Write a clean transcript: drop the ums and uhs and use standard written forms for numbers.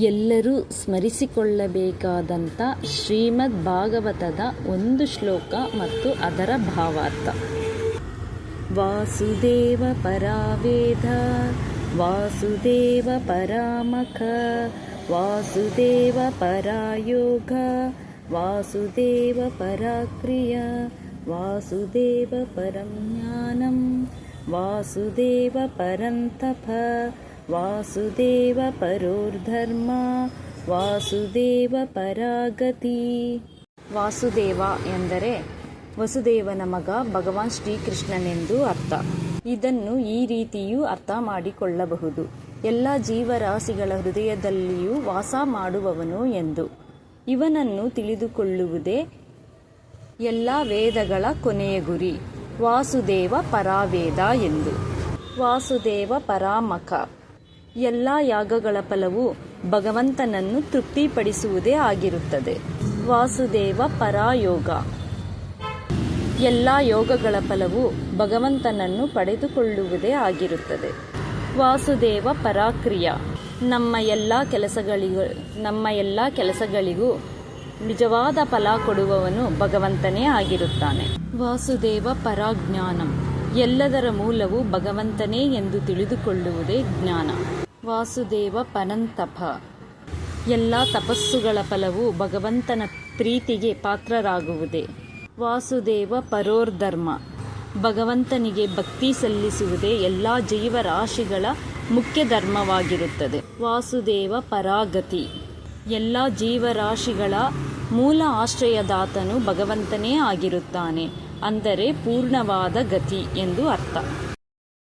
ಎಲ್ಲರೂ ಸ್ಮರಿಸಿಕೊಳ್ಳಬೇಕಾದಂಥ ಶ್ರೀಮದ್ ಭಾಗವತದ ಒಂದು ಶ್ಲೋಕ ಮತ್ತು ಅದರ ಭಾವಾರ್ಥ. ವಾಸುದೇವ ಪರಾವೇದ ವಾಸುದೇವ ಪರಾಮಖ ವಾಸುದೇವ ಪರಾಯೋಗ ವಾಸುದೇವ ಪರಾಕ್ರಿಯ ವಾಸುದೇವ ಪರಂ ಜ್ಞಾನಂ ವಾಸುದೇವ ಪರಂತಪ ವಾಸುದೇವ ಪರೋರ್ಧರ್ಮ ವಾಸುದೇವ ಪರಾಗತಿ. ವಾಸುದೇವ ಎಂದರೆ ವಸುದೇವನ ಮಗ ಭಗವಾನ್ ಶ್ರೀಕೃಷ್ಣನೆಂದು ಅರ್ಥ. ಇದನ್ನು ಈ ರೀತಿಯೂ ಅರ್ಥ ಮಾಡಿಕೊಳ್ಳಬಹುದು: ಎಲ್ಲ ಜೀವರಾಶಿಗಳ ಹೃದಯದಲ್ಲಿಯೂ ವಾಸ ಮಾಡುವವನು ಎಂದು. ಇವನನ್ನು ತಿಳಿದುಕೊಳ್ಳುವುದೇ ಎಲ್ಲ ವೇದಗಳ ಕೊನೆಯ ಗುರಿ. ವಾಸುದೇವ ಪರಾವೇದ ಎಂದು. ವಾಸುದೇವ ಪರಾಮಖ. ಎಲ್ಲ ಯಾಗಗಳ ಫಲವು ಭಗವಂತನನ್ನು ತೃಪ್ತಿಪಡಿಸುವುದೇ ಆಗಿರುತ್ತದೆ. ವಾಸುದೇವ ಪರಾಯೋಗ. ಎಲ್ಲ ಯೋಗಗಳ ಫಲವು ಭಗವಂತನನ್ನು ಪಡೆದುಕೊಳ್ಳುವುದೇ ಆಗಿರುತ್ತದೆ. ವಾಸುದೇವ ಪರಾಕ್ರಿಯ. ನಮ್ಮ ಎಲ್ಲ ಕೆಲಸಗಳಿಗೂ ನಿಜವಾದ ಫಲ ಕೊಡುವವನು ಭಗವಂತನೇ ಆಗಿರುತ್ತಾನೆ. ವಾಸುದೇವ ಪರಾಜ್ಞಾನಂ. ಎಲ್ಲದರ ಮೂಲವು ಭಗವಂತನೇ ಎಂದು ತಿಳಿದುಕೊಳ್ಳುವುದೇ ಜ್ಞಾನ. ವಾಸುದೇವ ಪರಂತಪ. ಎಲ್ಲ ತಪಸ್ಸುಗಳ ಫಲವು ಭಗವಂತನ ಪ್ರೀತಿಗೆ ಪಾತ್ರರಾಗುವುದೇ. ವಾಸುದೇವ ಪರೋರ್ಧರ್ಮ. ಭಗವಂತನಿಗೆ ಭಕ್ತಿ ಸಲ್ಲಿಸುವುದೇ ಎಲ್ಲ ಜೀವರಾಶಿಗಳ ಮುಖ್ಯ ಧರ್ಮವಾಗಿರುತ್ತದೆ. ವಾಸುದೇವ ಪರಾಗತಿ. ಎಲ್ಲ ಜೀವರಾಶಿಗಳ ಮೂಲ ಆಶ್ರಯದಾತನು ಭಗವಂತನೇ ಆಗಿರುತ್ತಾನೆ, ಅಂದರೆ ಪೂರ್ಣವಾದ ಗತಿ ಎಂದು ಅರ್ಥ.